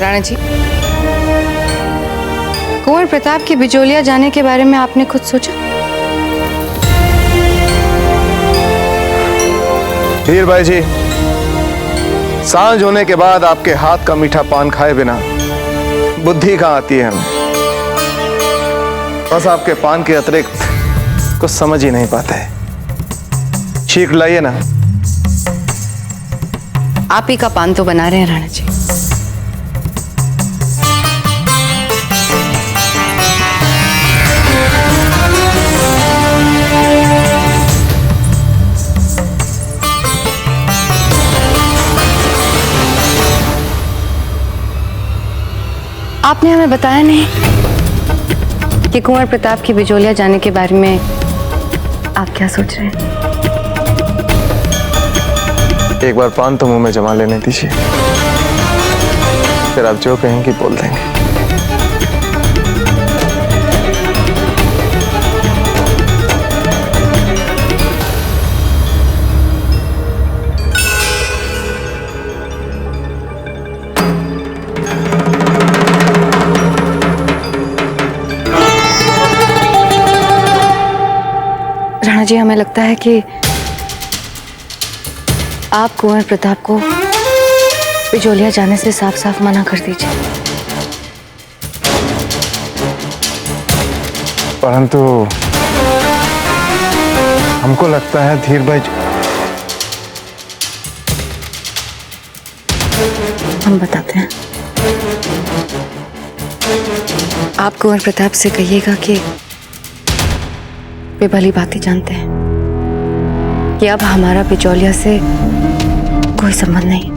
राणा जी, कुंवर प्रताप की बिजोलिया जाने के बारे में आपने खुद सोचा? धीर भाई जी, सांझ होने के बाद आपके हाथ का मीठा पान खाए बिना बुद्धि कहां आती है हमें। बस आपके पान के अतिरिक्त कुछ समझ ही नहीं पाते हैं। चीख लाइए ना। आप ही का पान तो बना रहे हैं राणा जी। आपने हमें बताया नहीं कि कुंवर प्रताप की बिजोलिया जाने के बारे में आप क्या सोच रहे हैं? एक बार पान तो मुंह में जमा लेने दीजिए, फिर आप जो कहेंगे बोल देंगे। राणा जी, हमें लगता है कि आप कुंवर प्रताप को बिजोलिया जाने से साफ साफ मना कर दीजिए। परंतु हमको लगता है धीर भाई, हम बताते हैं। आप कुंवर प्रताप से कहिएगा कि वे भली बात जानते हैं कि अब हमारा बिचौलिया से कोई संबंध नहीं।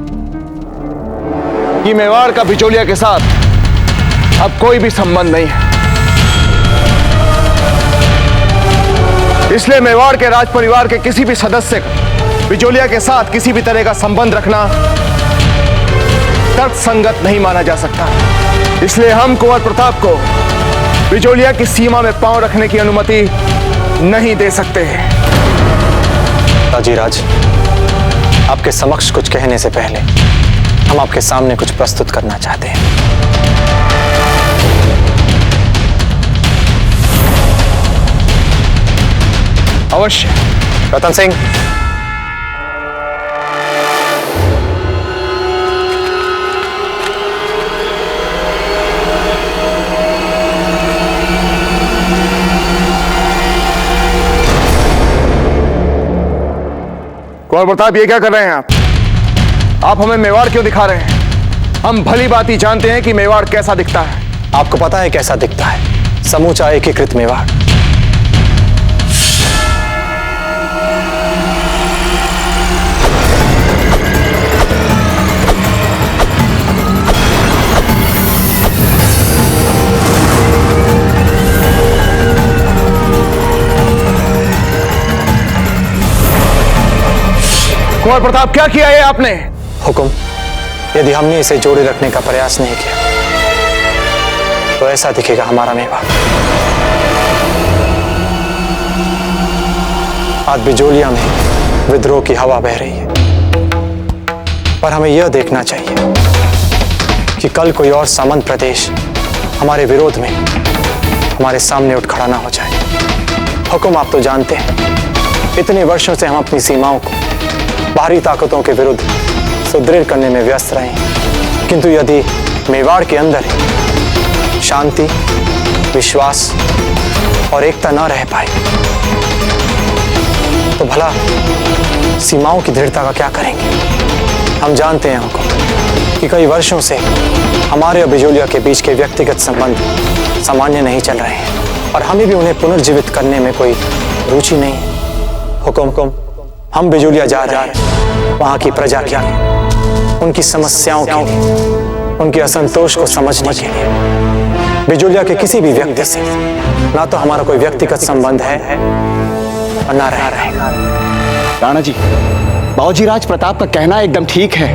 कि मेवाड़ का बिचौलिया के साथ अब कोई भी संबंध नहीं है। इसलिए मेवाड़ के राज परिवार के किसी भी सदस्य को बिचौलिया के साथ किसी भी तरह का संबंध रखना तर्कसंगत नहीं माना जा सकता। इसलिए हम कुंवर प्रताप को बिचौलिया की सीमा में पांव रखने की अनुमति नहीं दे सकते हैं। राजीराज, आपके समक्ष कुछ कहने से पहले हम आपके सामने कुछ प्रस्तुत करना चाहते हैं। अवश्य। रतन सिंह, कुंवर प्रताप, ये क्या कर रहे हैं आप हमें मेवाड़ क्यों दिखा रहे हैं? हम भली बात ही जानते हैं कि मेवाड़ कैसा दिखता है। आपको पता है कैसा दिखता है? समूचा एकीकृत मेवाड़। कुंवर प्रताप, क्या किया है आपने? हुकुम, यदि हमने इसे जोड़े रखने का प्रयास नहीं किया तो ऐसा दिखेगा हमारा मेवाड़। आज बिजोलिया में विद्रोह की हवा बह रही है, पर हमें यह देखना चाहिए कि कल कोई और सामंत प्रदेश हमारे विरोध में हमारे सामने उठ खड़ा ना हो जाए। हुकुम, आप तो जानते हैं इतने वर्षों से हम अपनी सीमाओं को बाहरी ताकतों के विरुद्ध सुदृढ़ करने में व्यस्त रहे हैं, किंतु यदि मेवाड़ के अंदर शांति, विश्वास और एकता न रह पाए तो भला सीमाओं की दृढ़ता का क्या करेंगे? हम जानते हैं हुकुम कि कई वर्षों से हमारे और बिजोलिया के बीच के व्यक्तिगत संबंध सामान्य नहीं चल रहे हैं और हमें भी उन्हें पुनर्जीवित करने में कोई रुचि नहीं है। हुकुम, हम बिजोलिया जा रहे हैं वहां की प्रजा के लिए, उनकी समस्याओं के लिए, उनके असंतोष को समझने के लिए। बिजोलिया के किसी भी व्यक्ति से ना तो हमारा कोई व्यक्तिगत संबंध है और ना रहेगा। राणा जी, बाबूजी प्रताप का कहना एकदम ठीक है।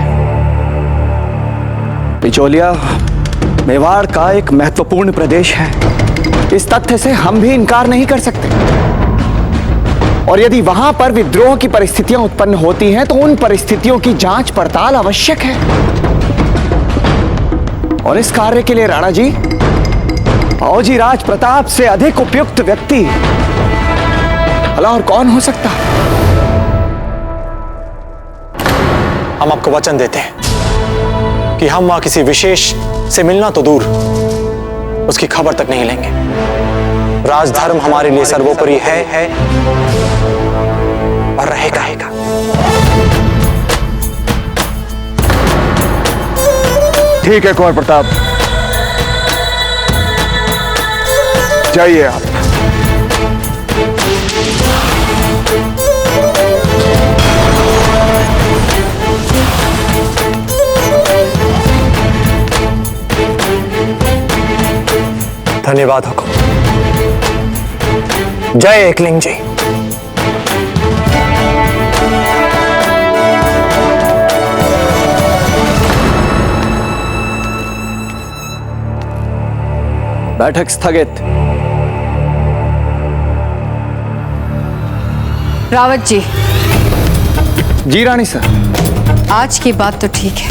बिचौलिया मेवाड़ का एक महत्वपूर्ण प्रदेश है, इस तथ्य से हम भी इनकार नहीं कर सकते। और यदि वहां पर विद्रोह की परिस्थितियां उत्पन्न होती हैं तो उन परिस्थितियों की जांच पड़ताल आवश्यक है। और इस कार्य के लिए राणा जी, बाबूजी राज प्रताप से अधिक उपयुक्त व्यक्ति भला और कौन हो सकता? हम आपको वचन देते हैं कि हम वहां किसी विशेष से मिलना तो दूर, उसकी खबर तक नहीं लेंगे। राजधर्म हमारे लिए सर्वोपरि है और रहेगा। ठीक है कुंवर प्रताप, जाइए आप। धन्यवाद हुकुम। जय एकलिंग जी। बैठक स्थगित। रावत जी, जी रानी सर। आज की बात तो ठीक है,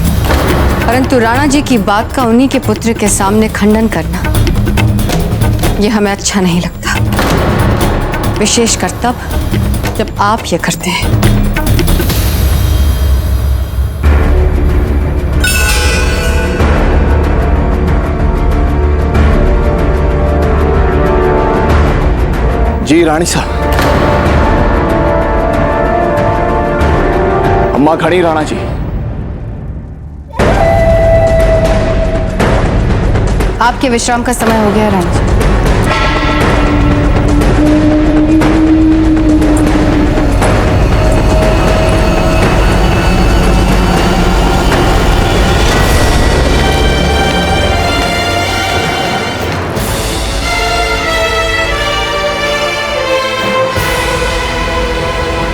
परंतु राणा जी की बात का उन्हीं के पुत्र के सामने खंडन करना, यह हमें अच्छा नहीं लगता, विशेषकर तब जब आप ये करते हैं। जी रानी साहब। अम्मा खड़ी राणा जी। आपके विश्राम का समय हो गया राणा जी।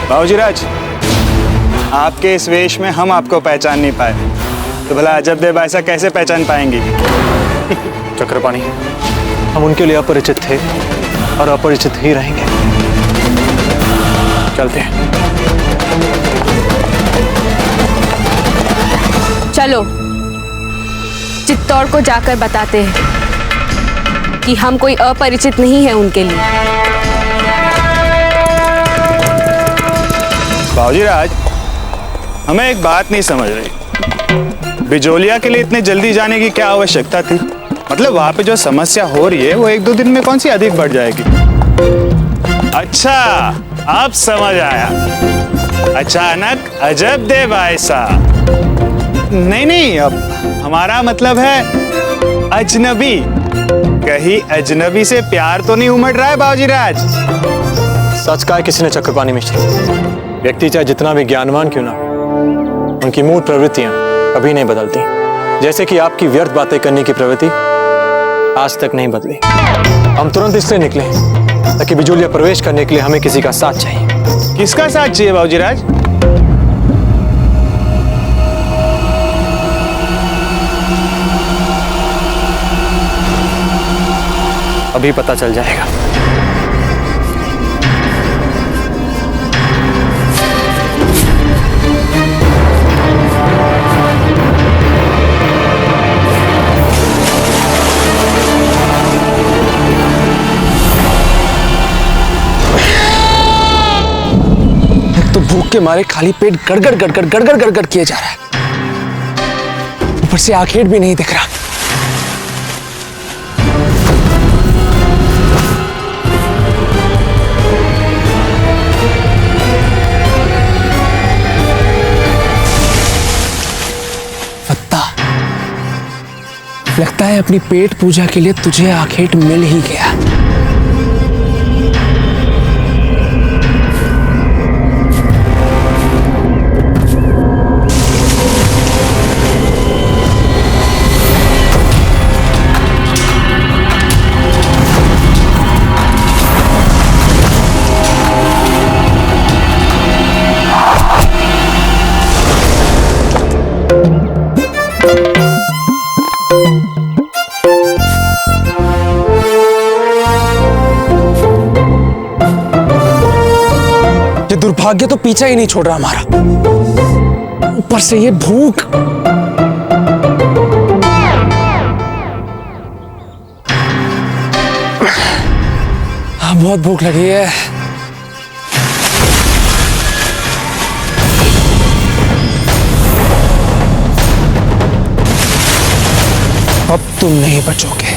बाबूजी राज, आपके इस वेश में हम आपको पहचान नहीं पाए, तो भला अजब देव ऐसा कैसे पहचान पाएंगे? चक्रपाणी, हम उनके लिए अपरिचित थे और अपरिचित ही रहेंगे। चलते हैं। चलो चित्तौड़ को जाकर बताते हैं कि हम कोई अपरिचित नहीं है उनके लिए। बाबूजी राज, हमें एक बात नहीं समझ रही, बिजोलिया के लिए इतने जल्दी जाने की क्या आवश्यकता थी? मतलब वहां पे जो समस्या हो रही है वो एक दो दिन में कौन सी अधिक बढ़ जाएगी? अच्छा, अब समझ आया। अचानक अजब देव ऐसा। नहीं, अब हमारा मतलब है अजनबी। कहीं अजनबी से प्यार तो नहीं उमड़ रहा है बाबूजी राज? सच कहा किसी ने चक्रपाणी मिश्र। व्यक्ति चाहे जितना भी ज्ञानवान क्यों ना, उनकी मूल प्रवृत्तियां कभी नहीं बदलती। जैसे कि आपकी व्यर्थ बातें करने की प्रवृत्ति आज तक नहीं बदली। हम तुरंत इसलिए निकले ताकि बिजोलिया प्रवेश करने के लिए हमें किसी का साथ चाहिए। किसका साथ चाहिए बाबूजी राज? अभी पता चल जाएगा। तो भूख के मारे खाली पेट गड़गड़ किए जा रहा है, ऊपर से आखेट भी नहीं दिख रहा। फत्ता, लगता है अपनी पेट पूजा के लिए तुझे आखेट मिल ही गया। दुर्भाग्य तो पीछा ही नहीं छोड़ रहा हमारा, ऊपर से ये भूख। बहुत भूख लगी है। अब तुम नहीं बचोगे।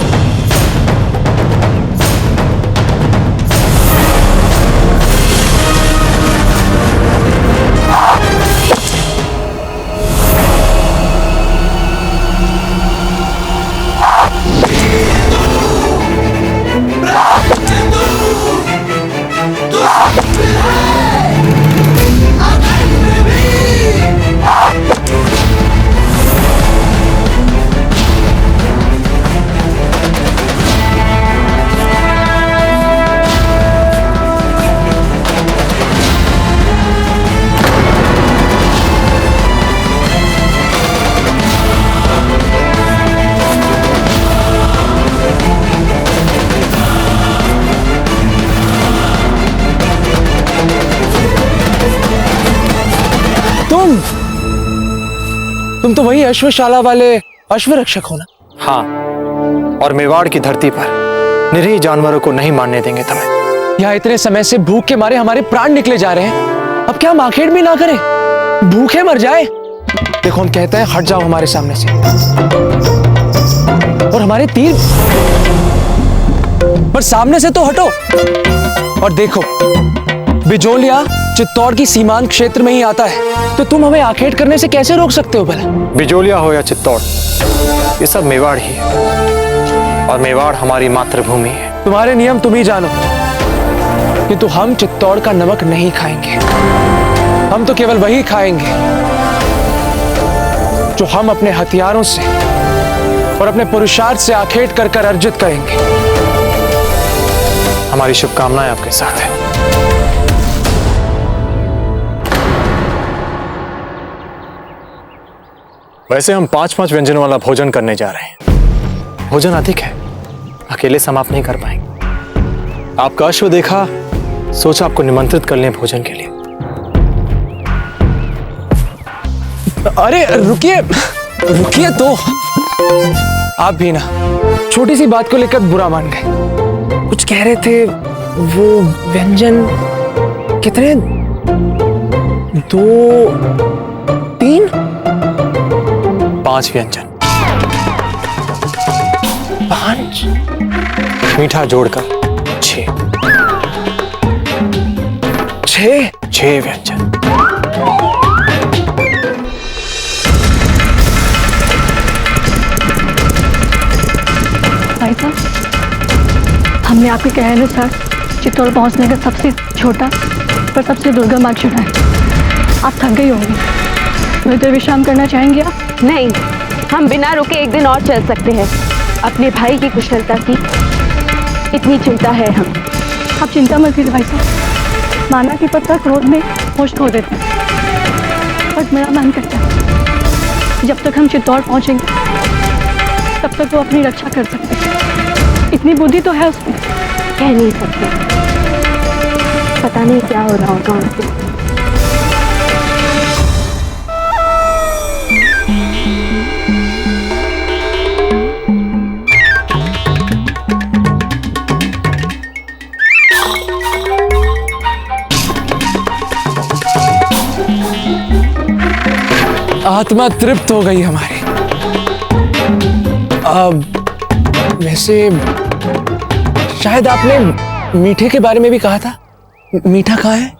तुम तो वही अश्वशाला वाले अश्वरक्षक हो ना? हाँ, और मेवाड़ की धरती पर निरीह जानवरों को नहीं मारने देंगे तुम्हें। यहाँ इतने समय से भूख के मारे हमारे प्राण निकले जा रहे हैं, अब क्या हम आखेड़ भी ना करें, भूखे मर जाए? देखो हम कहते हैं हट जाओ हमारे सामने से, और हमारे तीर पर सामने से तो हटो। और देखो बिजोलिया चित्तौड़ की सीमांत क्षेत्र में ही आता है, तो तुम हमें आखेट करने से कैसे रोक सकते हो भला? बिजोलिया हो या चित्तौड़, ये सब मेवाड़ ही है, और मेवाड़ हमारी मातृभूमि है। तुम्हारे नियम तुम ही जानो, किंतु हम चित्तौड़ का नमक नहीं खाएंगे। हम तो केवल वही खाएंगे जो हम अपने हथियारों से और अपने पुरुषार्थ से आखेट कर कर अर्जित करेंगे। हमारी शुभकामनाएं आपके साथ है। वैसे हम 5-5 व्यंजन वाला भोजन करने जा रहे हैं। भोजन अधिक है, अकेले समाप्त नहीं कर पाएंगे। आपका अश्व देखा, सोचा आपको निमंत्रित कर लें भोजन के लिए। अरे रुकिए रुकिए, तो आप भी ना छोटी सी बात को लेकर बुरा मान गए। कुछ कह रहे थे, वो व्यंजन कितने? 2, 3, 5 व्यंजन। 5? मीठा जोड़कर 6। 6 व्यंजन। भाई साहब, हमने आपके कहे अनुसार चित्तौड़ पहुंचने का सबसे छोटा पर सबसे दुर्गम मार्ग चुना है। आप थक गई होंगी, थोड़ी देर विश्राम करना चाहेंगे आप? नहीं, हम बिना रुके एक दिन और चल सकते हैं। अपने भाई की कुशलता की इतनी चिंता है हम। आप चिंता मत कीजिए भाई साहब, माना कि पत्थर क्रोध में होश खो देते हैं, बट मेरा मन करता है जब तक हम चित्तौड़ पहुंचेंगे तब तक वो अपनी रक्षा कर सकते हैं। इतनी बुद्धि तो है उसमें। कह नहीं सकते, पता नहीं क्या हो रहा होगा उनको। आत्मा तृप्त हो गई हमारी। वैसे शायद आपने मीठे के बारे में भी कहा था। मीठा कहाँ है?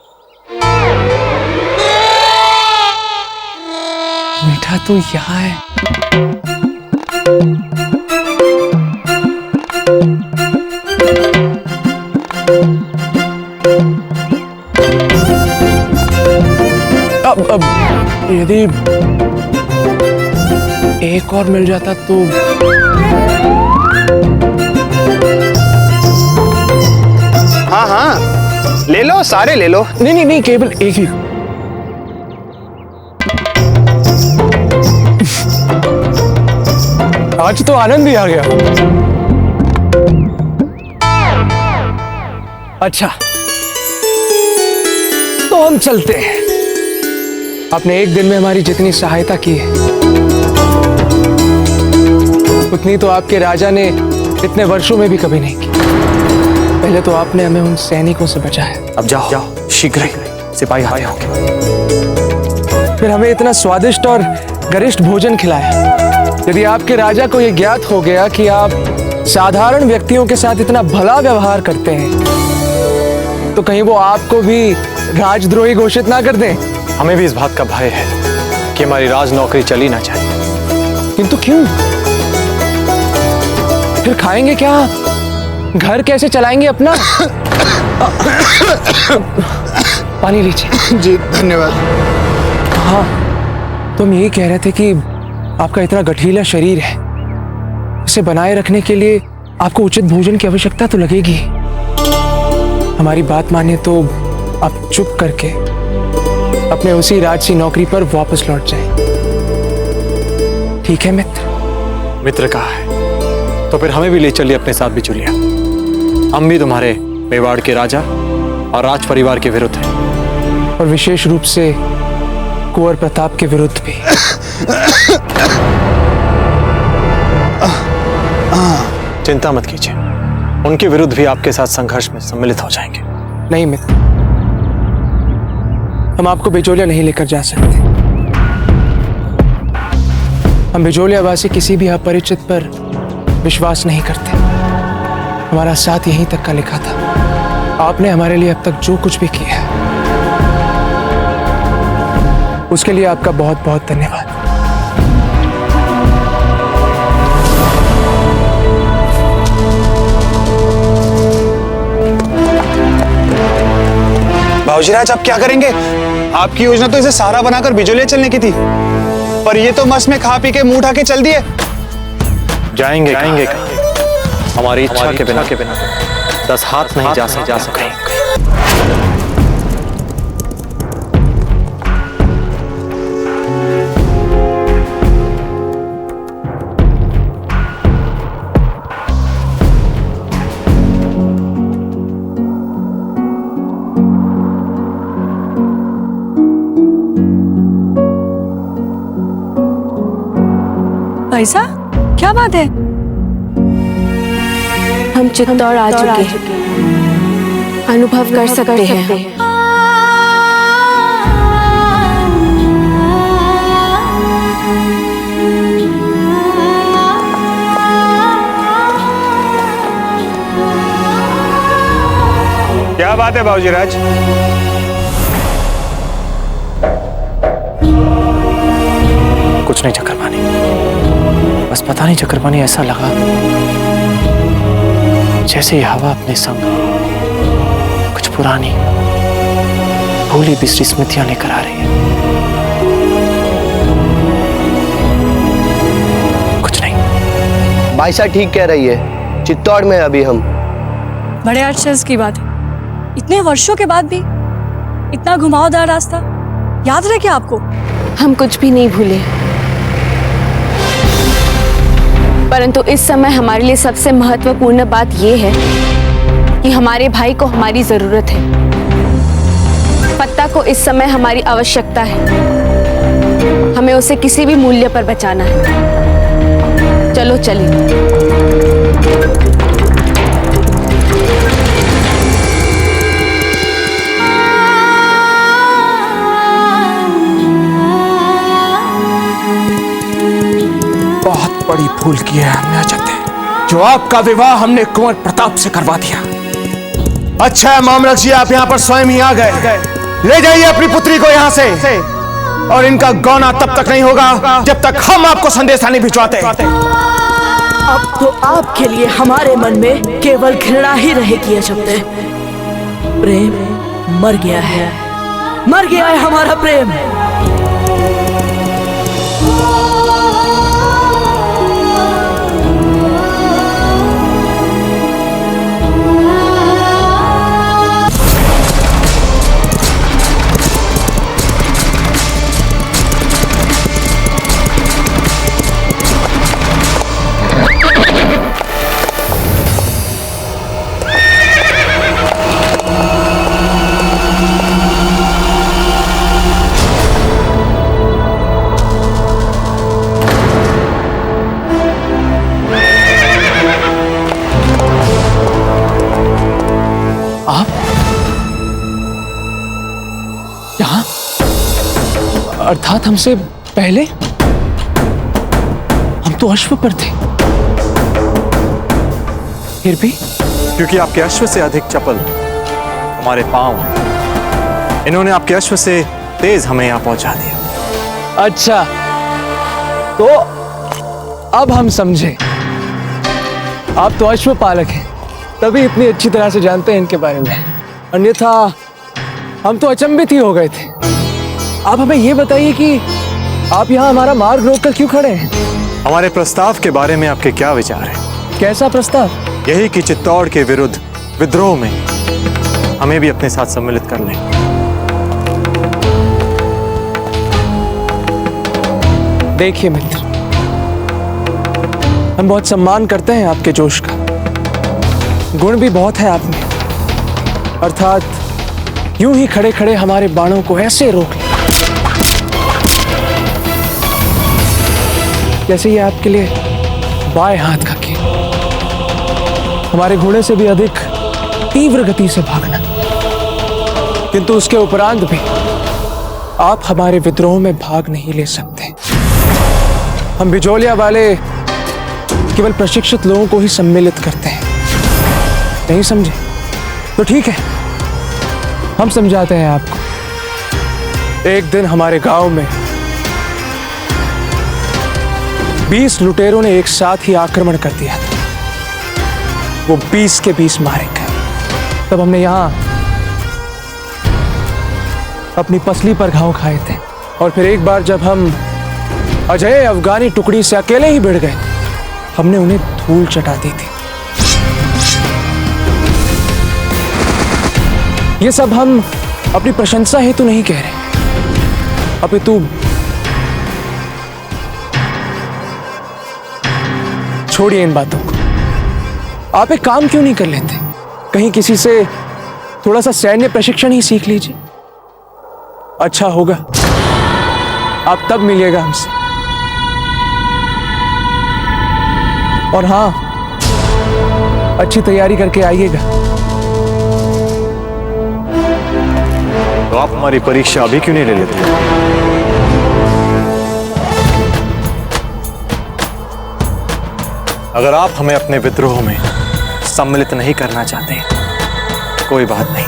मीठा तो यहाँ है। अब यदि एक और मिल जाता तो। हाँ हाँ, ले लो, सारे ले लो। नहीं, केवल एक ही। आज तो आनंद ही आ गया। अच्छा, तो हम चलते हैं। आपने एक दिन में हमारी जितनी सहायता की है उतनी तो आपके राजा ने इतने वर्षों में भी कभी नहीं की। पहले तो आपने हमें उन सैनिकों से बचाया। अब जाओ जाओ शीघ्र ही सिपाही हाथ होंगे। फिर हमें इतना स्वादिष्ट और गरिष्ठ भोजन खिलाया। यदि आपके राजा को यह ज्ञात हो गया कि आप साधारण व्यक्तियों के साथ इतना भला व्यवहार करते हैं, तो कहीं वो आपको भी राजद्रोही घोषित ना कर दें। हमें भी इस बात का भय है कि हमारी राज नौकरी चली ना जाए। किंतु क्यों? फिर खाएंगे क्या? घर कैसे चलाएंगे अपना? पानी लीजिए। जी धन्यवाद। हाँ, तुम यही कह रहे थे कि आपका इतना गठीला शरीर है, इसे बनाए रखने के लिए आपको उचित भोजन की आवश्यकता तो लगेगी। हमारी बात माने तो आप चुप करके अपने उसी राजसी नौकरी पर वापस लौट जाएं। ठीक है मित्र? मित्र कहा है तो फिर हमें भी ले चलिए अपने साथ बिचौलिया। हम भी तुम्हारे मेवाड़ के राजा और राज परिवार के विरुद्ध हैं, और विशेष रूप से कुंवर प्रताप के विरुद्ध भी। चिंता मत कीजिए, उनके विरुद्ध भी आपके साथ संघर्ष में सम्मिलित हो जाएंगे। नहीं मित्र, हम आपको बिचौलिया नहीं लेकर जा सकते। हम बिचौलियावासी किसी भी अपरिचित पर विश्वास नहीं करते। हमारा साथ यहीं तक का लिखा था। आपने हमारे लिए अब तक जो कुछ भी किया है, उसके लिए आपका बहुत बहुत धन्यवाद। बाबूजीराज आप क्या करेंगे? आपकी योजना तो इसे सहारा बनाकर बिजोलिया चलने की थी, पर ये तो मस्त में खा पी के मुंह उठा के चल दिए। जाएंगे कहाँ? हमारी इच्छा के बिना 10 हाथ नहीं जा सकते। ऐसा क्या बात है? हम चित्तौड़ आ चुके हैं, अनुभव कर सकते हैं। क्या बात है बाबूजीराज? कुछ नहीं चक्रपाणी, बस पता नहीं चक्रपाणी, ऐसा लगा जैसे ये हवा अपने संग कुछ पुरानी भूली बिसरी स्मृतियां लेकर आ रही है। कुछ नहीं। बाईसा ठीक कह रही है, चित्तौड़ में अभी हम। बड़े आश्चर्य की बात है, इतने वर्षों के बाद भी इतना घुमावदार रास्ता याद रहे क्या आपको? हम कुछ भी नहीं भूले, परंतु इस समय हमारे लिए सबसे महत्वपूर्ण बात यह है कि हमारे भाई को हमारी जरूरत है। पत्ता को इस समय हमारी आवश्यकता है। हमें उसे किसी भी मूल्य पर बचाना है। चलो चलिए। बहुत बड़ी भूल की है हमने अजय, जो आपका विवाह हमने कुंवर प्रताप से करवा दिया। अच्छा है मामलक जी, आप यहाँ पर स्वयं ही आ गए। ले जाइए अपनी पुत्री को यहाँ से, और इनका गौना तब तक नहीं होगा जब तक हम आपको संदेशा नहीं भिजवाते। अब तो आपके लिए हमारे मन में केवल घृणा ही रहेगी अजय। प्रेम मर गया है, मर गया है हमारा प्रेम। अर्थात हमसे पहले? हम तो अश्व पर थे। फिर भी? क्योंकि आपके अश्व से अधिक चपल हमारे पांव हैं। इन्होंने आपके अश्व से तेज हमें यहाँ पहुंचा दिया। अच्छा, तो अब हम समझे। आप तो अश्वपालक हैं, तभी इतनी अच्छी तरह से जानते हैं इनके बारे में। अन्यथा हम तो अचंभित ही हो गए थे। आप हमें ये बताइए कि आप यहाँ हमारा मार्ग रोककर क्यों खड़े हैं? हमारे प्रस्ताव के बारे में आपके क्या विचार हैं? कैसा प्रस्ताव? यही कि चित्तौड़ के विरुद्ध विद्रोह में हमें भी अपने साथ सम्मिलित कर लें। देखिए मित्र, हम बहुत सम्मान करते हैं आपके जोश का। गुण भी बहुत है आप में। अर्थात यूं ही खड़े खड़े हमारे बाणों को ऐसे रोक लें जैसे ये आपके लिए बाएं हाथ का खेल। हमारे घोड़े से भी अधिक तीव्र गति से भागना। किंतु उसके उपरांत भी आप हमारे विद्रोह में भाग नहीं ले सकते। हम बिजोलिया वाले केवल प्रशिक्षित लोगों को ही सम्मिलित करते हैं। नहीं समझे? तो ठीक है, हम समझाते हैं आपको। एक दिन हमारे गांव में 20 लुटेरों ने एक साथ ही आक्रमण कर दिया था। वो 20 के 20 मारे गए। तब हमने यहां अपनी पसली पर घाव खाए थे। और फिर एक बार जब हम अजय अफगानी टुकड़ी से अकेले ही भिड़ गए, हमने उन्हें धूल चटा दी थी। ये सब हम अपनी प्रशंसा हेतु नहीं कह रहे, अपितु छोड़िए इन बातों को। आप एक काम क्यों नहीं कर लेते? कहीं किसी से थोड़ा सा सैन्य प्रशिक्षण ही सीख लीजिए। अच्छा होगा, आप तब मिलिएगा हमसे। और हां, अच्छी तैयारी करके आइएगा। तो आप हमारी परीक्षा अभी क्यों नहीं ले लेते? अगर आप हमें अपने विद्रोह में सम्मिलित नहीं करना चाहते, कोई बात नहीं।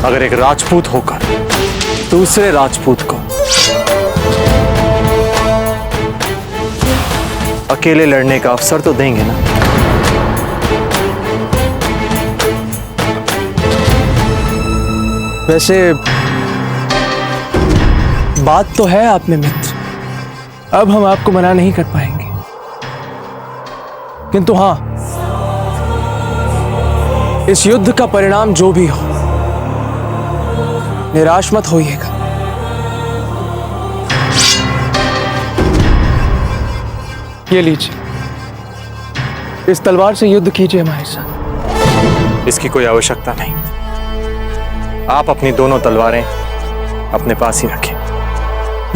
अगर एक राजपूत होकर दूसरे राजपूत को अकेले लड़ने का अवसर तो देंगे ना? वैसे बात तो है आप में मित्र। अब हम आपको मना नहीं कर पाएंगे। किंतु हां, इस युद्ध का परिणाम जो भी हो, निराश मत होइएगा। ये लीजिए, इस तलवार से युद्ध कीजिए हमारे साथ। इसकी कोई आवश्यकता नहीं। आप अपनी दोनों तलवारें अपने पास ही रखें।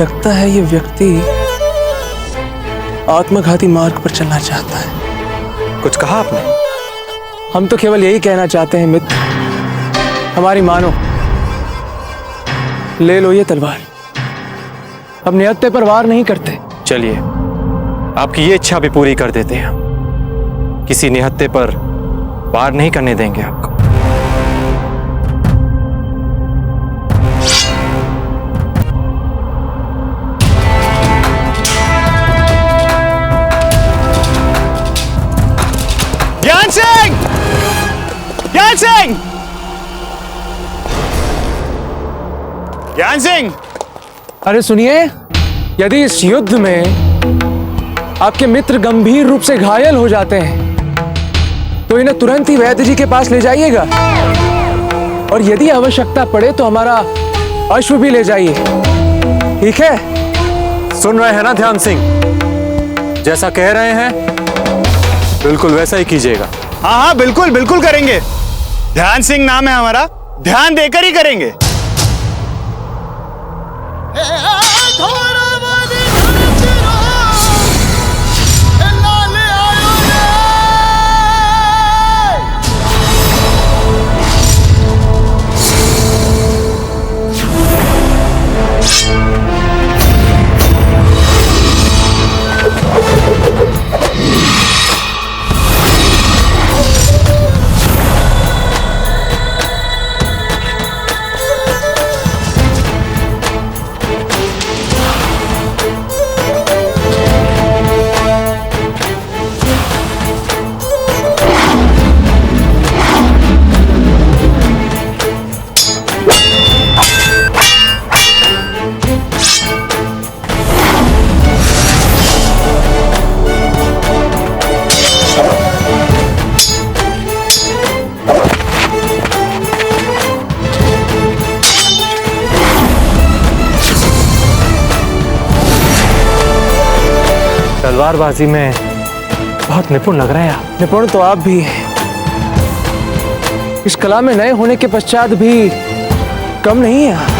लगता है ये व्यक्ति आत्मघाती मार्ग पर चलना चाहता है। कुछ कहा आपने? हम तो केवल यही कहना चाहते हैं मित्र, हमारी मानो। ले लो ये तलवार। हम निहत्थे पर वार नहीं करते। चलिए, आपकी ये इच्छा भी पूरी कर देते हैं हम। किसी निहत्थे पर वार नहीं करने देंगे आपको। ज्ञान सिंह! ज्ञान सिंह! ज्ञान सिंह! अरे सुनिए, यदि इस युद्ध में आपके मित्र गंभीर रूप से घायल हो जाते हैं तो इन्हें तुरंत ही वैद्य जी के पास ले जाइएगा। और यदि आवश्यकता पड़े तो हमारा अश्व भी ले जाइए। ठीक है? सुन रहे हैं ना ध्यान सिंह? जैसा कह रहे हैं बिल्कुल वैसा ही कीजिएगा। हाँ हाँ, बिल्कुल बिल्कुल करेंगे। ध्यान सिंह नाम है हमारा, ध्यान देकर ही करेंगे। तलवारबाजी में बहुत निपुण लग रहे हैं आप। निपुण तो आप भी हैं। इस कला में नए होने के पश्चात भी कम नहीं है आप।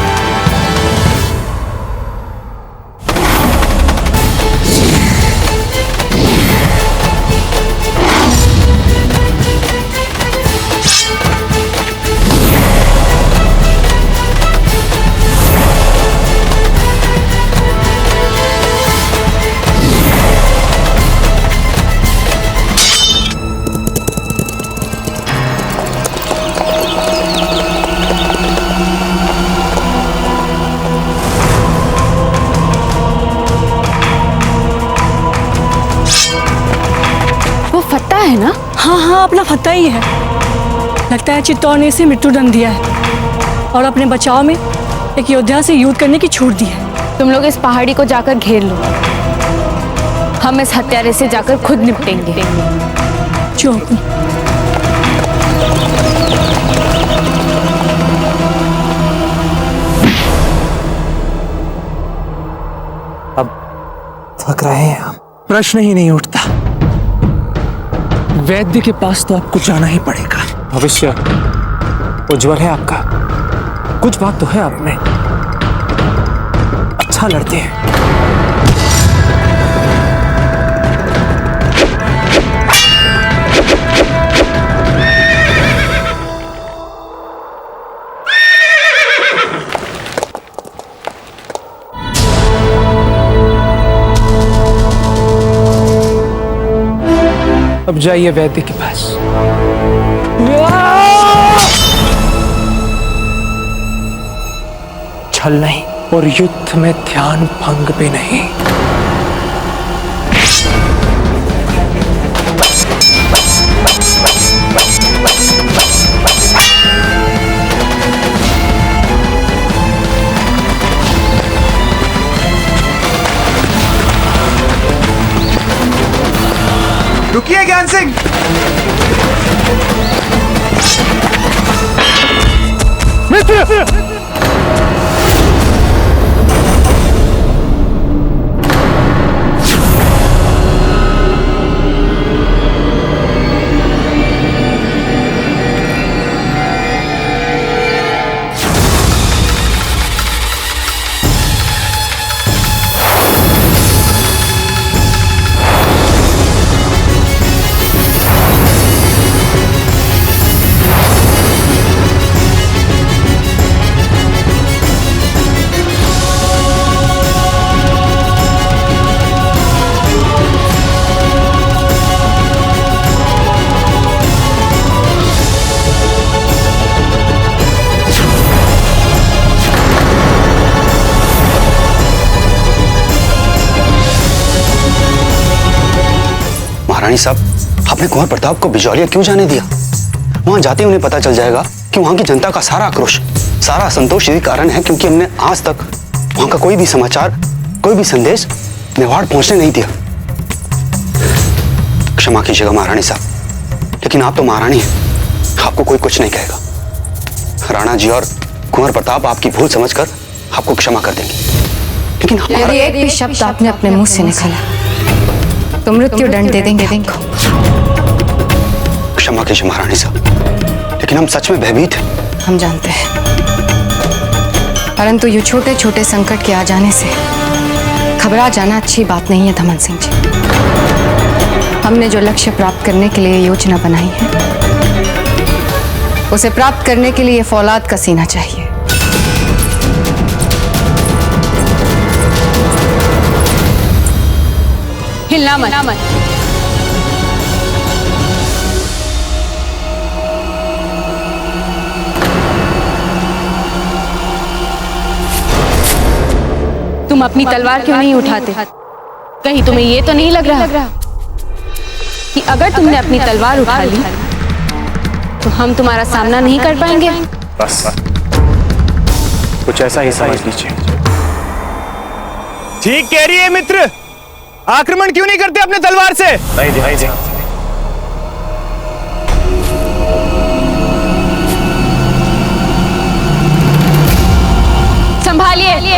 फत्ता है ना? हाँ हाँ, अपना फत्ता ही है। लगता है चित्तौड़ ने इसे मृत्युदंड दिया है और अपने बचाव में एक योद्धा से युद्ध करने की छूट दी है। तुम लोग इस पहाड़ी को जाकर घेर लो, हम इस हत्यारे से जाकर खुद निपटेंगे। जो हुकुम। अब थक रहे हैं हम, प्रश्न ही नहीं उठता। वैद्य के पास तो आपको जाना ही पड़ेगा। भविष्य उज्जवल है आपका, कुछ बात तो है आप में, अच्छा लड़ते हैं। अब जाइए वैद्य के पास। छल नहीं और युद्ध में ध्यान भंग भी नहीं। रुकिए ज्ञान सिंह। मित्र! महारानी साहब, आपने कुंवर प्रताप को बिजौलिया क्यों जाने दिया? वहां जाते उन्हें पता चल जाएगा कि वहां की जनता का सारा आक्रोश, सारा असंतोष यही कारण है क्योंकि हमने आज तक वहां का कोई भी समाचार, कोई भी संदेश मेवाड़ पहुंचने नहीं दिया। क्षमा कीजिएगा महारानी साहब, लेकिन आप तो महारानी हैं, आपको कोई कुछ नहीं कहेगा। राणा जी और कुंवर प्रताप आपकी भूल समझकर आपको क्षमा कर देंगे, लेकिन यदि एक भी शब्द आपने अपने मुंह से निकाला तो मृत्यु दंड दे देंगे आपको। क्षमा कीजिए महारानी साहब, लेकिन हम सच में भयभीत हैं। हम जानते हैं, परंतु ये छोटे छोटे संकट के आ जाने से घबरा जाना अच्छी बात नहीं है धमन सिंह जी। हमने जो लक्ष्य प्राप्त करने के लिए योजना बनाई है, उसे प्राप्त करने के लिए फौलाद का सीना चाहिए। हिलना मत। तुम अपनी तलवार क्यों नहीं उठाते? कहीं तुम्हें ये तो नहीं लग रहा कि अगर तुमने अपनी तलवार उठा ली तो हम तुम्हारा सामना नहीं कर पाएंगे? बस कुछ ऐसा ही समझ लीजिए। ठीक कह रही है मित्र, आक्रमण क्यों नहीं करते अपने तलवार से? नहीं जी। संभालिए।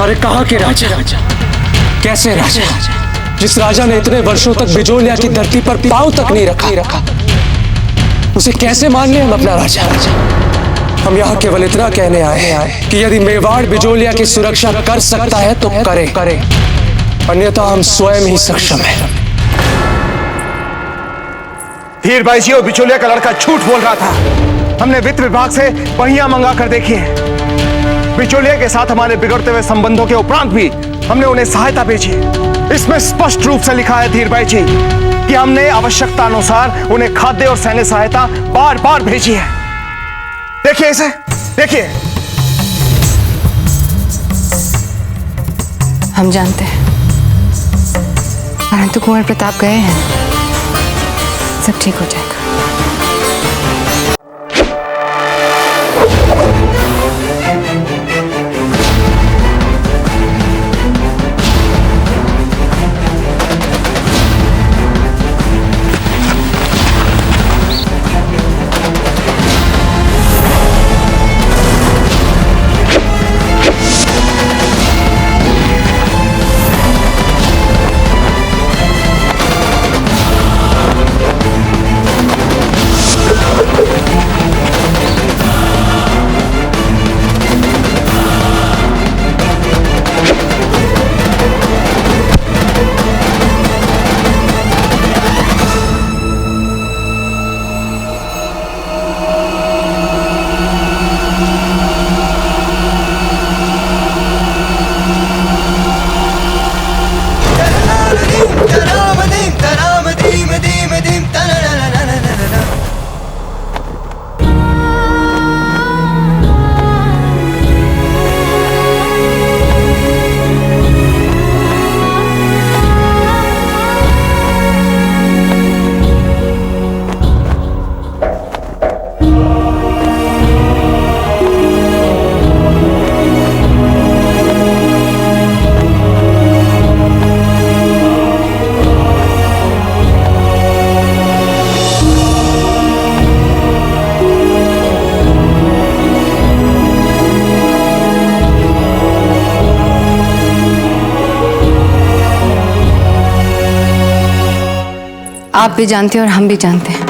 अरे कहाँ के राजा? कैसे राजा? जिस राजा ने इतने वर्षों तक बिजोलिया की धरती पर पांव तक नहीं रखा, उसे कैसे मान ले हम अपना राजा? हम यहाँ केवल इतना कहने आए हैं कि यदि मेवाड़ बिजोलिया की सुरक्षा कर सकता है तो करे, अन्यथा हम स्वयं ही सक्षम हैं। धीर भाई जी, वो बिचौलिया का लड़का झूठ बोल रहा था। हमने वित्त विभाग से पहिया मंगा कर देखी है। बिचौलिया के साथ हमारे बिगड़ते हुए संबंधों के उपरांत भी हमने उन्हें सहायता भेजी। इसमें स्पष्ट रूप से लिखा है धीर भाई जी कि हमने आवश्यकता अनुसार उन्हें खाद्य और सैन्य सहायता बार बार भेजी है। देखिए इसे, देखिए। हम जानते हैं, परंतु कुंवर प्रताप गए हैं, सब ठीक हो जाएगा। आप भी जानते हैं और हम भी जानते हैं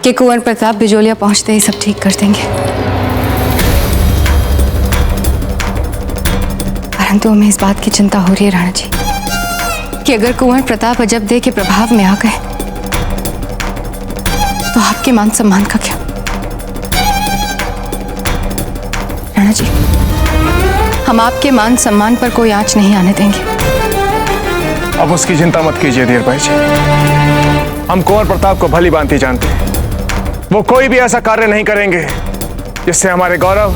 कि कुंवर प्रताप बिजोलिया पहुंचते ही सब ठीक कर देंगे, परंतु हमें इस बात की चिंता हो रही है राणा जी कि अगर कुंवर प्रताप अजब दे के प्रभाव में आ गए तो आपके मान सम्मान का क्या? राणा जी, हम आपके मान सम्मान पर कोई आंच नहीं आने देंगे। अब उसकी चिंता मत कीजिए धीर भाई जी। हम कुंवर प्रताप को भली भांति जानते हैं। वो कोई भी ऐसा कार्य नहीं करेंगे जिससे हमारे गौरव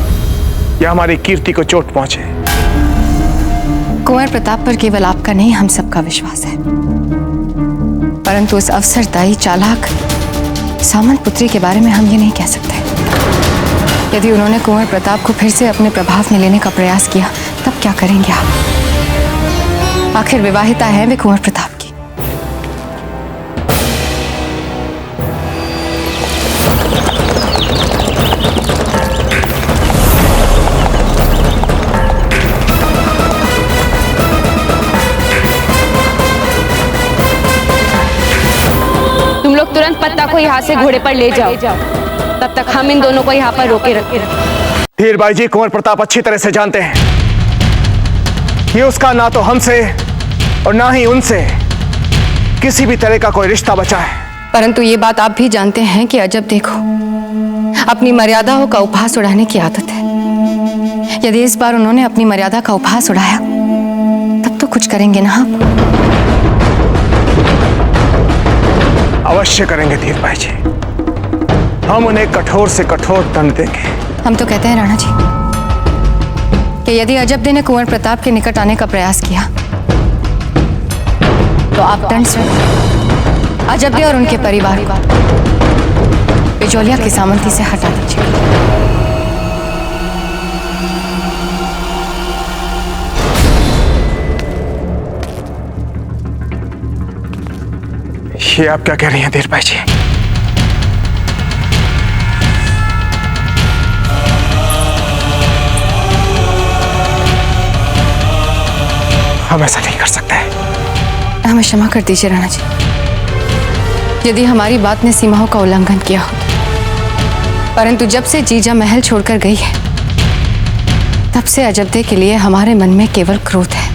या हमारी कीर्ति को चोट पहुंचे। कुंवर प्रताप पर केवल आपका नहीं, हम सबका विश्वास है, परंतु उस अवसरदायी चालाक सामंत पुत्री के बारे में हम ये नहीं कह सकते। यदि उन्होंने कुंवर प्रताप को फिर से अपने प्रभाव में लेने का प्रयास किया तब क्या करेंगे आप? आखिर विवाहिता है वे कुंवर प्रताप की। तुम लोग तुरंत पत्ता को यहाँ से घोड़े पर ले जाओ, तब तक हम इन दोनों को यहाँ पर रोके रखें। धीर भाई जी, कुंवर प्रताप अच्छी तरह से जानते हैं कि उसका ना तो हमसे और ना ही उनसे किसी भी तरह का कोई रिश्ता बचा है। परंतु ये बात आप भी जानते हैं कि अजब देखो अपनी मर्यादाओं का उपहास उड़ाने की आदत है। यदि इस बार उन्होंने अपनी मर्यादा का उपहास उड़ाया तब तो कुछ करेंगे ना आप? अवश्य करेंगे धीर भाई जी। हम उन्हें कठोर से कठोर दंड देंगे। हम तो कहते हैं राणा जी कि यदि अजबदे ने कुंवर प्रताप के निकट आने का प्रयास किया तो आप दंड स्वयं अजबदे और उनके परिवार को बिजोलिया की सामंती से हटा दीजिए। ये आप क्या कह रही हैं धीर भाई जी? हम ऐसा नहीं कर सकते। हमें क्षमा कर दीजिए राणा जी, यदि हमारी बात ने सीमाओं का उल्लंघन किया हो, परंतु जब से जीजा महल छोड़कर गई है, तब से अजब्दे के लिए हमारे मन में केवल क्रोध है।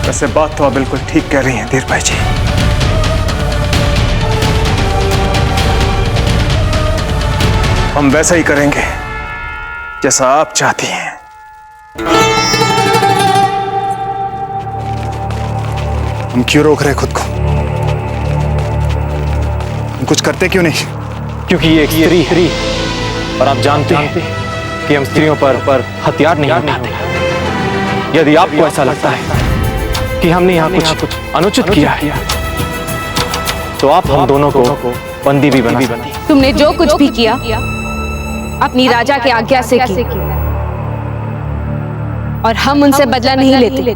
वैसे बात तो आप बिल्कुल ठीक कह रही हैं धीर भाई जी। हम वैसा ही करेंगे जैसा आप चाहती हैं। हम क्यों रोक रहे खुद को? हम कुछ करते क्यों नहीं? क्योंकि ये एक स्त्री और आप जानते हैं कि हम स्त्रियों पर हथियार नहीं उठाते। यदि आपको ऐसा लगता है कि हमने यहाँ कुछ अनुचित किया है, तो आप हम दोनों को बंदी भी बना सकती हैं। तुमने जो कुछ भी किया अपनी राजा के आज्ञा से किया, और हम उनसे बदला नहीं लेते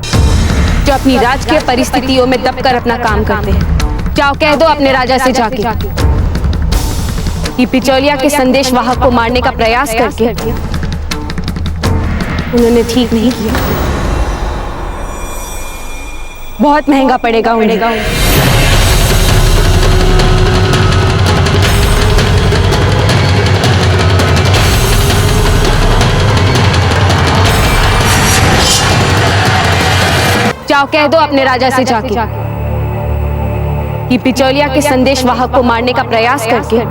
जो अपनी राजकीय परिस्थितियों में दबकर अपना काम करते हैं। जाओ कह दो अपने राजा से जाके कि बिचौलिया के संदेश वाहक को मारने का प्रयास करके उन्होंने ठीक नहीं किया। बहुत महंगा पड़ेगा उन्हें। जाओ कह दो अपने राजा से जाके कि बिचौलिया के संदेश वाहक को मारने का प्रयास करके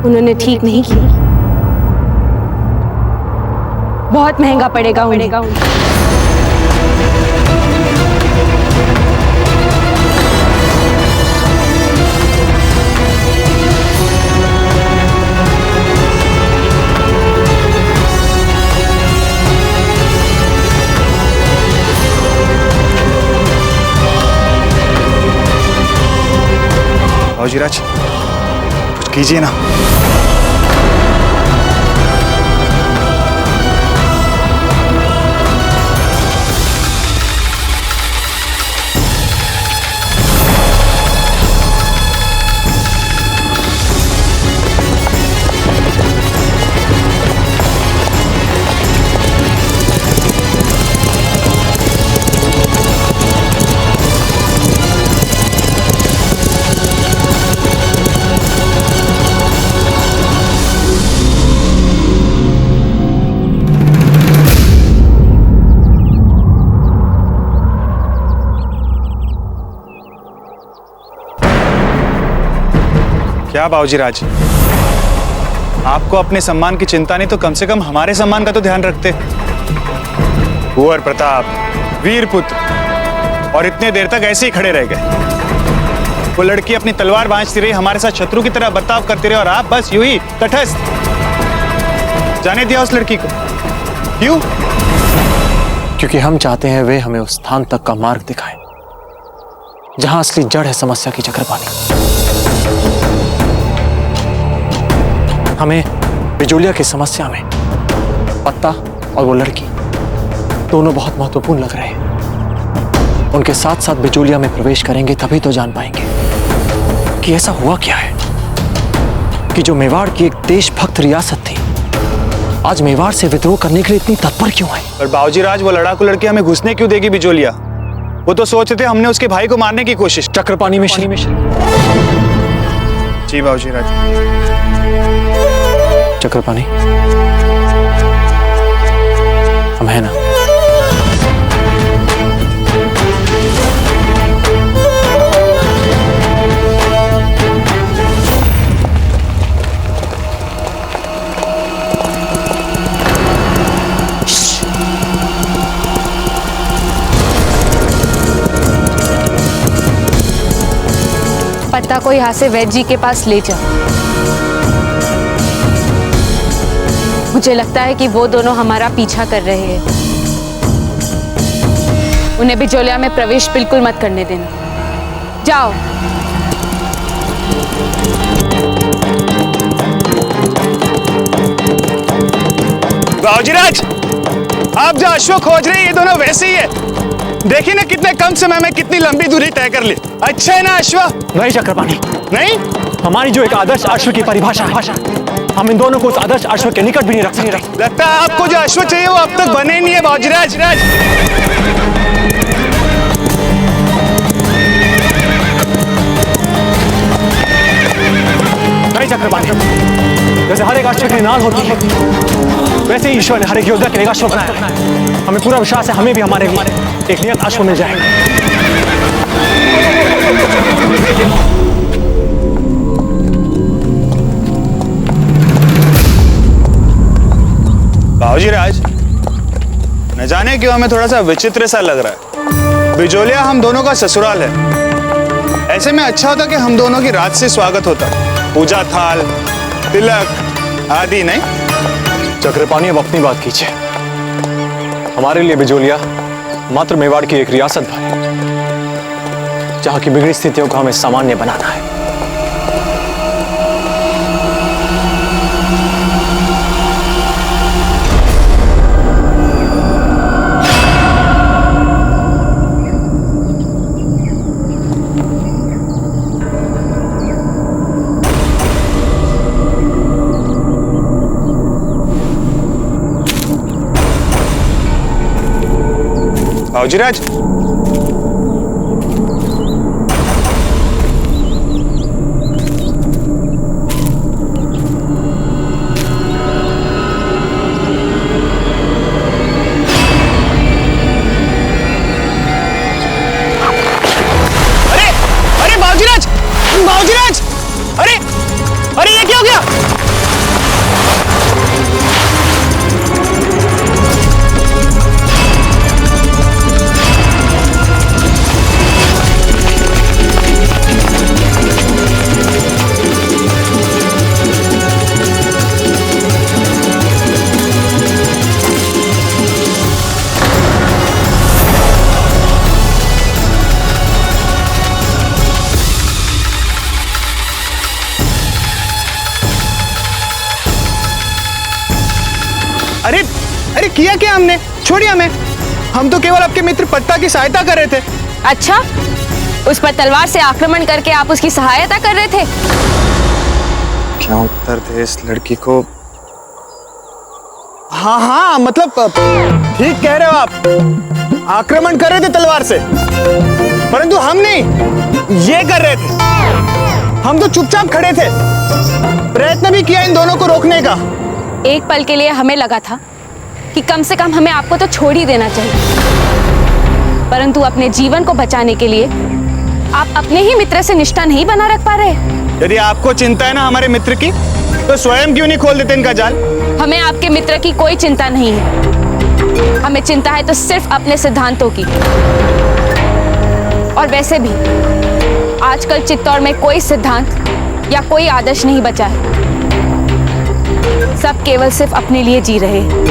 उन्होंने ठीक नहीं किया। बहुत महंगा पड़ेगा उन्हें। बाबूजीराज, कुछ कीजिए ना। क्या बाबूजीराज, आपको अपने सम्मान की चिंता नहीं तो कम से कम हमारे सम्मान का तो ध्यान रखते। कुंवर प्रताप, वीरपुत्र, और इतने देर तक ऐसे ही खड़े रह गए। वो लड़की अपनी तलवार बांचती रही, हमारे साथ शत्रु की तरह बर्ताव करती रही, और आप बस यूं ही तटस्थ जाने दिया उस लड़की को। क्यों? क्योंकि हम चाहते हैं वे हमें उस स्थान तक का मार्ग दिखाएं जहां असली जड़ है समस्या की चक्रपाणी। हमें बिजोलिया की समस्या में पत्ता और वो लड़की दोनों बहुत महत्वपूर्ण लग रहे हैं। उनके साथ साथ बिजोलिया में प्रवेश करेंगे तभी तो जान पाएंगे कि ऐसा हुआ क्या है कि जो मेवाड़ की एक देशभक्त रियासत थी, आज मेवाड़ से विद्रोह करने के लिए इतनी तत्पर क्यों है? पर बाबूजीराज, वो लड़ाकू लड़की हमें घुसने क्यों देगी बिजोलिया? वो तो सोच रहे थे हमने उसके भाई को मारने की कोशिश। चक्रपाणी में जी बाबूजीराज। चक्रपाणी, हम है ना? पत्ता को यहाँ से वैद्य जी के पास ले जाओ। मुझे लगता है कि वो दोनों हमारा पीछा कर रहे हैं। उन्हें बिजोलिया में प्रवेश बिल्कुल मत करने देना। जाओ। बाबूजीराज, आप जो अश्व खोज रहे हैं ये दोनों वैसे ही है देखिए ना कितने कम समय में कितनी लंबी दूरी तय कर ली। अच्छा है ना अश्व? नहीं चक्रपाणी, नहीं, हमारी जो एक आदर्श अश्व की परिभाषा है, हम इन दोनों को उस आदर्श अश्व के निकट भी नहीं रख सकते। लगता है आपको जो अश्व चाहिए वो अब तक बने नहीं है बाजीराज। नहीं चक्रपाणी, जैसे हर एक अश्व की नाल होती है, वैसे ही ईश्वर ने हर एक योद्धा के लिए अश्व बनाया। हमें पूरा विश्वास है हमें भी हमारे लिए एक नियत अश्व मिल जाएगा। बाबूजीराज, न जाने क्यों हमें थोड़ा सा विचित्र सा लग रहा है। बिजोलिया हम दोनों का ससुराल है। ऐसे में अच्छा होता कि हम दोनों की रात से स्वागत होता, पूजा थाल, तिलक आदि। नहीं चक्रपाणी, अब अपनी बात कीजिए। हमारे लिए बिजोलिया मात्र मेवाड़ की एक रियासत भर है, जहां की बिगड़ी स्थितियों को हमें सामान्य बनाना है। बाबूजीराज, अरे बाबूजीराज, बाबूजीराज, अरे ये क्या हो गया? अरे किया क्या हमने? छोड़िए हमें, हम तो केवल आपके मित्र पत्ता की सहायता कर रहे थे। अच्छा, उस पर तलवार से आक्रमण करके आप उसकी सहायता कर रहे थे? क्या उत्तर दे इस लड़की को? हाँ, मतलब ठीक कह रहे हो आप। आक्रमण कर रहे थे तलवार से, परंतु हम नहीं, ये कर रहे थे। हम तो चुपचाप खड़े थे, प्रयत्न भी किया इन दोनों को रोकने का। एक पल के लिए हमें लगा था कि कम से कम हमें आपको तो छोड़ ही देना चाहिए, परंतु अपने जीवन को बचाने के लिए आप अपने ही मित्र से निष्ठा नहीं बना रख पा रहे। यदि आपको चिंता है ना हमारे मित्र की, तो स्वयं क्यों नहीं खोल देते इनका जाल? हमें आपके मित्र की कोई चिंता नहीं है, हमें चिंता है तो सिर्फ अपने सिद्धांतों की। और वैसे भी आजकल चित्तौड़ में कोई सिद्धांत या कोई आदर्श नहीं बचा है, सब केवल सिर्फ अपने लिए जी रहे हैं,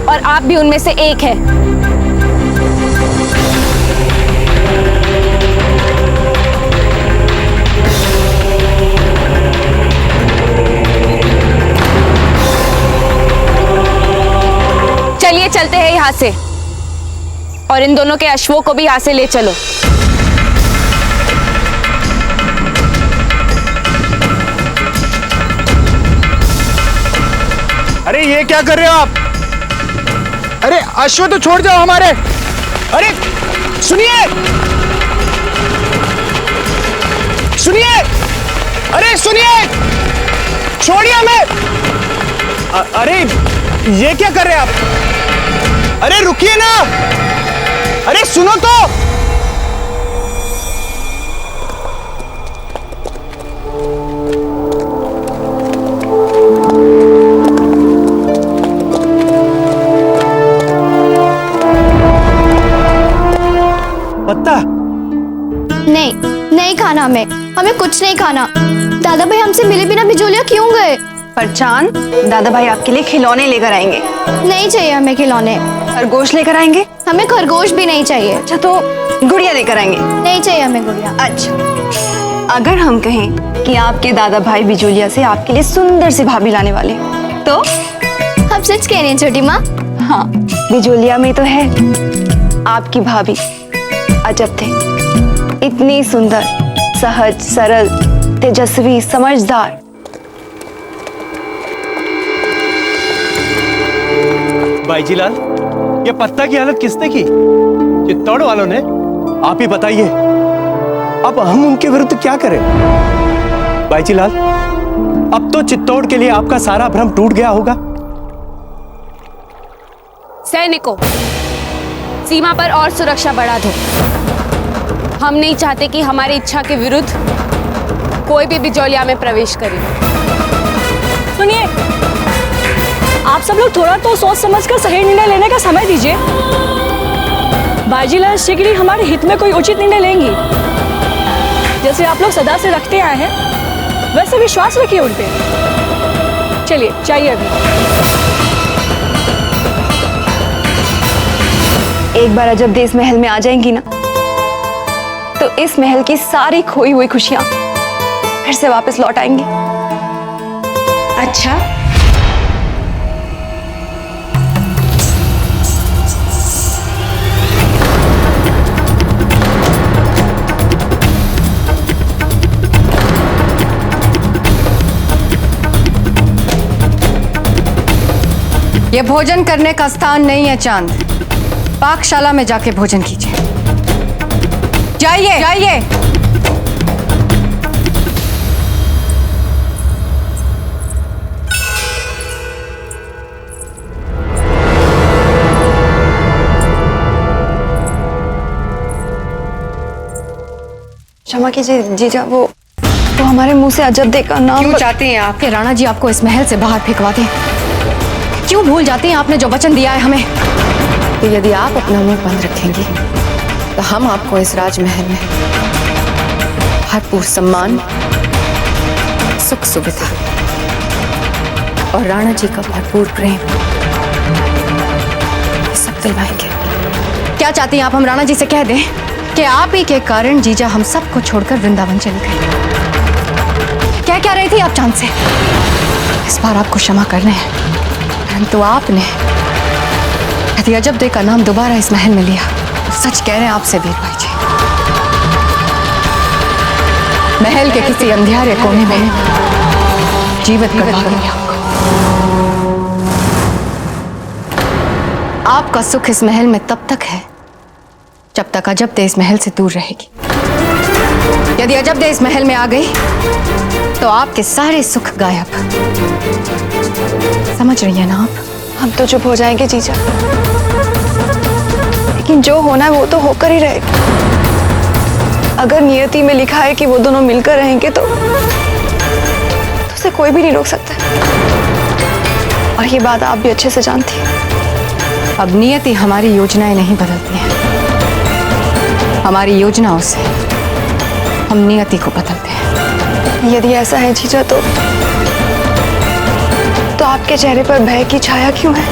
और आप भी उनमें से एक है। चलिए चलते हैं यहाँ से, और इन दोनों के अश्वों को भी यहाँ से ले चलो। अरे ये क्या कर रहे हो आप? अरे अश्व तो छोड़ जाओ हमारे। अरे सुनिए, सुनिए, अरे सुनिए, छोड़िए हमें। अरे ये क्या कर रहे हैं आप? अरे रुकिए ना, अरे सुनो तो। पत्ता नहीं खाना, हमें कुछ नहीं खाना। दादा भाई हमसे मिले बिना बिजोलिया क्यों गए? पर चांद, दादा भाई आपके लिए खिलौने लेकर आएंगे। नहीं चाहिए हमें खिलौने। खरगोश लेकर आएंगे? हमें खरगोश भी नहीं चाहिए। अच्छा तो गुड़िया लेकर आएंगे? नहीं चाहिए हमें गुड़िया। अच्छा, अगर हम कहें कि आपके दादा भाई बिजोलिया से आपके लिए सुंदर सी भाभी लाने वाले, तो? आप सच कह रही हैं छोटी माँ? हाँ, बिजोलिया में तो है आपकी भाभी अजब थे, इतनी सुंदर, सहज, सरल, तेजस्वी, समझदार। बाईजीलाल, ये पत्ता की हालत किसने की? चित्तौड़ वालों ने? आप ही बताइए, अब हम उनके विरुद्ध क्या करें? बाईजीलाल, अब तो चित्तौड़ के लिए आपका सारा भ्रम टूट गया होगा। सैनिकों, सीमा पर और सुरक्षा बढ़ा दो। हम नहीं चाहते कि हमारी इच्छा के विरुद्ध कोई भी बिजोलिया में प्रवेश करे। सुनिए, आप सब लोग थोड़ा तो सोच समझकर सही निर्णय लेने का समय दीजिए। बाईजीलाल शीघ्र हमारे हित में कोई उचित निर्णय लेंगी। जैसे आप लोग सदा से रखते आए हैं, वैसे विश्वास रखिए उन पे। चलिए, चाहिए अभी। एक बार अजब देश महल में आ जाएंगी ना, तो इस महल की सारी खोई हुई खुशियां फिर से वापस लौट आएंगी। अच्छा, ये भोजन करने का स्थान नहीं है चांद। पाकशाला में जाके भोजन कीजिए। जाइए, जाइए। क्षमा कीजिए जीजा, वो हमारे मुंह से अजब देख का नाम। क्यों चाहती हैं आप कि राणा जी आपको इस महल से बाहर फेंकवा दें? क्यों भूल जाती हैं आपने जो वचन दिया है हमें? तो यदि आप अपना मुंह बंद रखेंगी तो हम आपको इस राजमहल में भरपूर सम्मान, सुख सुविधा और राणा जी का भरपूर प्रेम सब दिलवाएंगे। क्या चाहती हैं आप हम राणा जी से कह दें कि आप ही के कारण जीजा हम सबको छोड़कर वृंदावन चली गई? क्या रही थी आप चांद से? इस बार आपको क्षमा कर रहे हैं, परंतु आपने यदि अजब दे का नाम दोबारा इस महल में लिया तो सच कह रहे हैं आपसे वीर भाई जी, महल के किसी अंधियारे कोने में जीवित करवा देंगे आपको। आपका सुख इस महल में तब तक है जब तक अजब दे इस महल से दूर रहेगी। यदि अजब दे इस महल में आ गई तो आपके सारे सुख गायब। समझ रही है ना आप? हम तो चुप हो जाएंगे जीजा, लेकिन जो होना है वो तो होकर ही रहेगा। अगर नियति में लिखा है कि वो दोनों मिलकर रहेंगे तो उसे कोई भी नहीं रोक सकता। और ये बात आप भी अच्छे से जानती हैं। अब नियति हमारी योजनाएं नहीं बदलती हैं, हमारी योजनाओं से हम नियति को बदलते हैं। यदि ऐसा है जीजा तो आपके चेहरे पर भय की छाया क्यों है?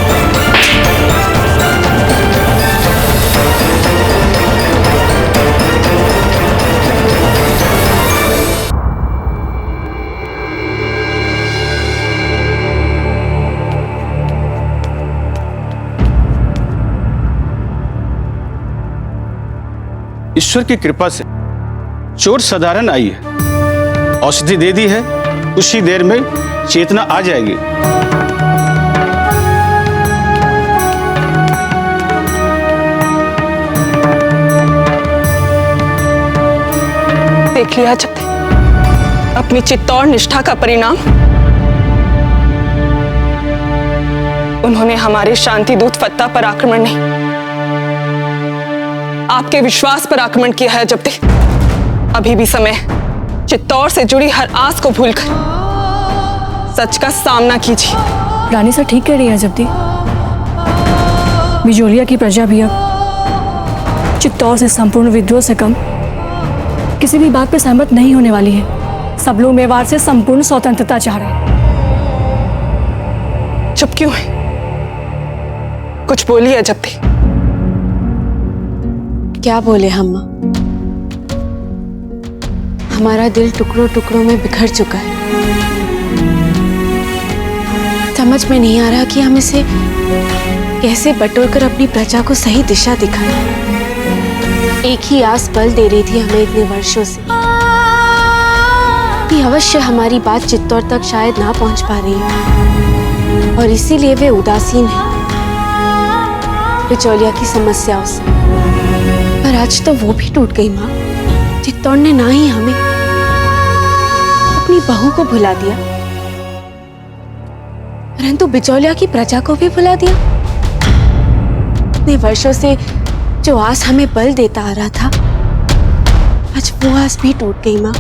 ईश्वर की कृपा से चोट साधारण आई है, औषधि दे दी है, कुछ ही देर में चेतना आ जाएगी। देख लिया जब अपनी चित्तौड़ निष्ठा का परिणाम। उन्होंने हमारे शांति दूत फत्ता पर आक्रमण नहीं, आपके विश्वास पर आक्रमण किया है। जब तक अभी भी समय चित्तौड़ से जुड़ी हर आस को भूलकर सच का सामना कीजिए। रानी सर ठीक कह रही है जब्दी। बिजोलिया की प्रजा भी अब चित्तौड़ से संपूर्ण विद्रोह से कम किसी भी बात पर सहमत नहीं होने वाली है। सब लोग मेवाड़ से संपूर्ण स्वतंत्रता चाह रहे हैं। चुप क्यों है? कुछ बोलिए जब्दी। क्या बोले हम? हमारा दिल टुकड़ों टुकड़ों में बिखर चुका है। समझ में नहीं आ रहा कि हम इसे कैसे बटोरकर अपनी प्रजा को सही दिशा दिखाना। एक ही आस बल दे रही थी हमें इतने वर्षों से कि अवश्य हमारी बात चित्तौड़ तक शायद ना पहुंच पा रही है, और इसीलिए वे उदासीन है बिचौलिया की समस्याओं से। पर आज तो वो भी टूट गई माँ। चित्तौड़ ने ना ही हमें, अपनी बहू को भुला दिया, परंतु बिचौलिया की प्रजा को भी भुला दिया। इतने वर्षों से जो आस हमें बल देता आ रहा था, आज वो आस भी टूट गई माँ।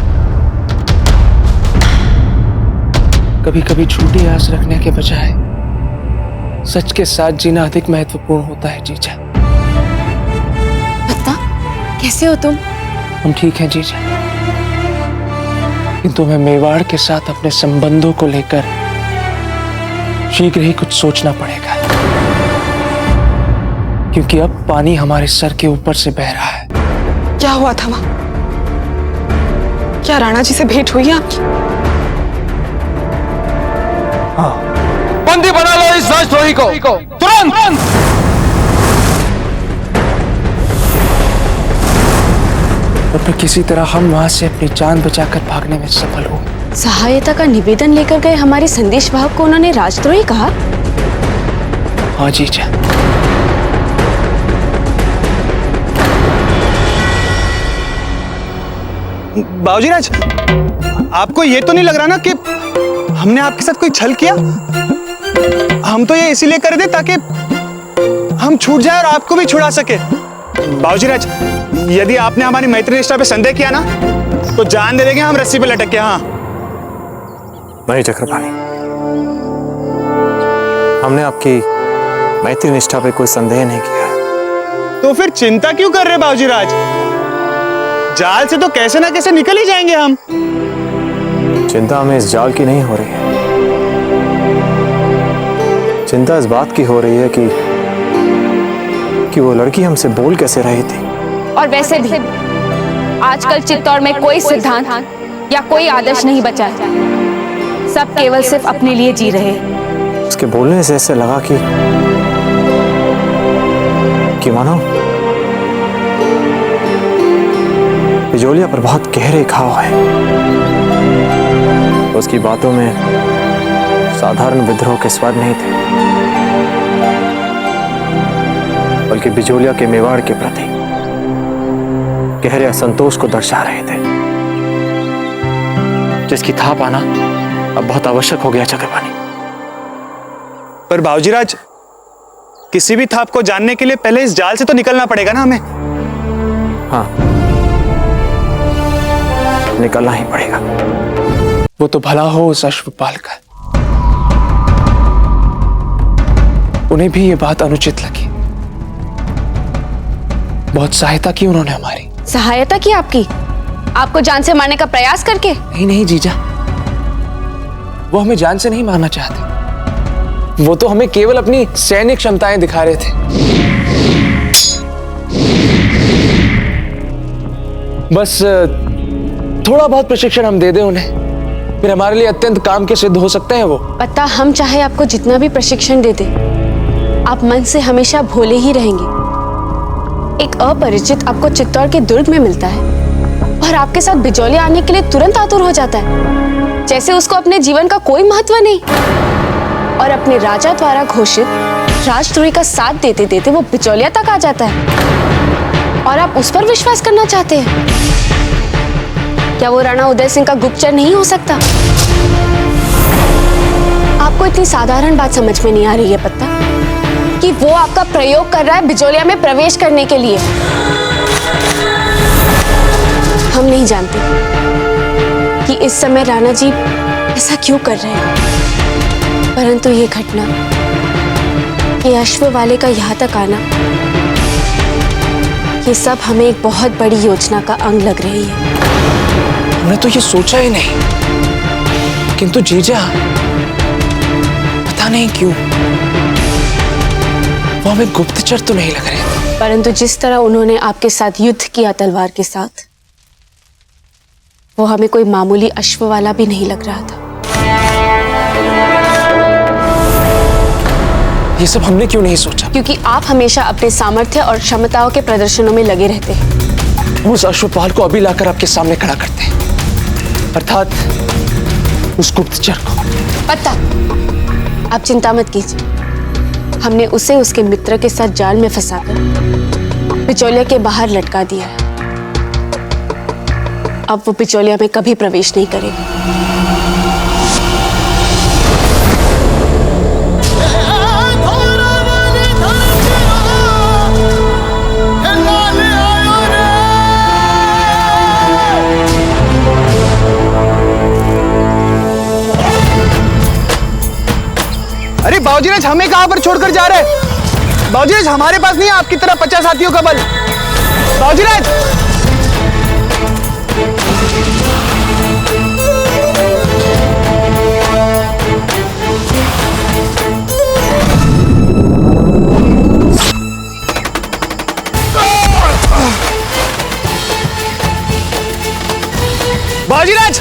कभी कभी झूठी आस रखने के बजाय सच के साथ जीना अधिक महत्वपूर्ण होता है जीजा। पता कैसे हो तुम? हम ठीक हैं जीजा, किंतु हमें मेवाड़ के साथ अपने संबंधों को लेकर शीघ्र ही कुछ सोचना पड़ेगा, क्योंकि अब पानी हमारे सर के ऊपर से बह रहा है। क्या हुआ था वहां? क्या राणा जी से भेंट हुई आपकी? हाँ। बंदी बना लो इस राजद्रोही को तुरंत। और फिर किसी तरह हम वहां से अपनी जान बचाकर भागने में सफल हो। सहायता का निवेदन लेकर गए हमारे संदेशवाहक को उन्होंने राजद्रोही कहा? हाँ जीजा। बाबूजीराज, आपको ये तो नहीं लग रहा ना कि हमने आपके साथ कोई छल किया? हम तो ये इसीलिए कर दे ताकि हम छूट जाए और आपको भी छुड़ा सके। बाबूजीराज, यदि आपने हमारी मैत्री निष्ठा पे संदेह किया ना, तो जान दे देंगे हम रस्सी पे लटक के। हाँ नहीं चक्रपाणी, हमने आपकी मैत्री निष्ठा पे कोई संदेह नहीं किया है। तो फिर चिंता क्यों कर रहे बाबूजीराज? जाल से तो कैसे ना कैसे निकल ही जाएंगे हम। चिंता हमें इस जाल की नहीं हो रही है, चिंता इस बात की हो रही है कि वो लड़की हमसे बोल कैसे रही थी। और वैसे भी आजकल चित्तौड़ में कोई सिद्धांत या कोई आदर्श नहीं बचा है, सब केवल सिर्फ अपने लिए जी रहे हैं। उसके बोलने से ऐसे लगा कि मानो बिजोलिया पर बहुत गहरे घाव है। उसकी बातों में साधारण विद्रोह के स्वर नहीं थे, बल्कि बिजोलिया के मेवाड़ के प्रति गहरे असंतोष को दर्शा रहे थे, जिसकी था पाना अब बहुत आवश्यक हो गया चक्रपाणी। पर बाबूजीराज, किसी भी थाप को जानने के लिए पहले इस जाल से तो निकलना पड़ेगा ना हमें। हाँ, निकलना ही पड़ेगा। वो तो भला हो उस अश्वपाल का, उन्हें भी ये बात अनुचित लगी। बहुत सहायता की उन्होंने हमारी। सहायता की आपकी? आपको जान से मारने का प्रयास करके? नहीं जीजा, वो हमें जान से नहीं मारना चाहते। वो तो हमें केवल अपनी सैन्य क्षमताएं दिखा रहे थे। बस थोड़ा बहुत प्रशिक्षण हम दे दें उन्हें, फिर हमारे लिए अत्यंत काम के सिद्ध हो सकते हैं वो। पता, हम चाहे आपको जितना भी प्रशिक्षण दे दें, आप मन से हमेशा भोले ही रहेंगे। एक अपरिचित आपको चित्तौड़ के दुर्ग में मिलता है और आपके साथ बिजौलिया आने के लिए तुरंत आतुर हो जाता है, जैसे उसको अपने जीवन का कोई महत्व नहीं। और अपने राजा द्वारा घोषित राजद्रोही का साथ देते देते वो बिचौलिया तक आ जाता है, और आप उस पर विश्वास करना चाहते हैं? क्या वो राणा उदय सिंह का गुप्तचर नहीं हो सकता? आपको इतनी साधारण बात समझ में नहीं आ रही है पत्ता, कि वो आपका प्रयोग कर रहा है बिचौलिया में प्रवेश करने के लिए। हम नहीं जानते कि इस समय राणा जी ऐसा क्यों कर रहे हैं, परंतु ये घटना, ये अश्व वाले का यहाँ तक आना, ये सब हमें एक बहुत बड़ी योजना का अंग लग रही है। हमने तो ये सोचा ही नहीं, किंतु जीजा पता नहीं क्यों वो हमें गुप्तचर तो नहीं लग रहे। परंतु जिस तरह उन्होंने आपके साथ युद्ध किया तलवार के साथ, वो हमें कोई मामूली अश्व वाला भी नहीं लग रहा था। ये सब हमने क्यों नहीं सोचा? क्योंकि आप हमेशा अपने सामर्थ्य और क्षमताओं के प्रदर्शनों में लगे रहते हैं। हम उस अश्वपाल को अभी लाकर आपके सामने खड़ा करते हैं, अर्थात उस गुप्तचर को। पता, आप चिंता मत कीजिए। हमने उसे उसके मित्र के साथ जाल में फंसाकर बिचौलिया के बाहर लटका दिया है। अब वो बिचौलिया में कभी प्रवेश नहीं करेगी। अरे बाबूजीराज, हमें कहां पर छोड़कर जा रहे हैं? बाबूजीराज, हमारे पास नहीं है आपकी तरह 50 हाथियों का बल। बाबूजीराज! बाबूजीराज!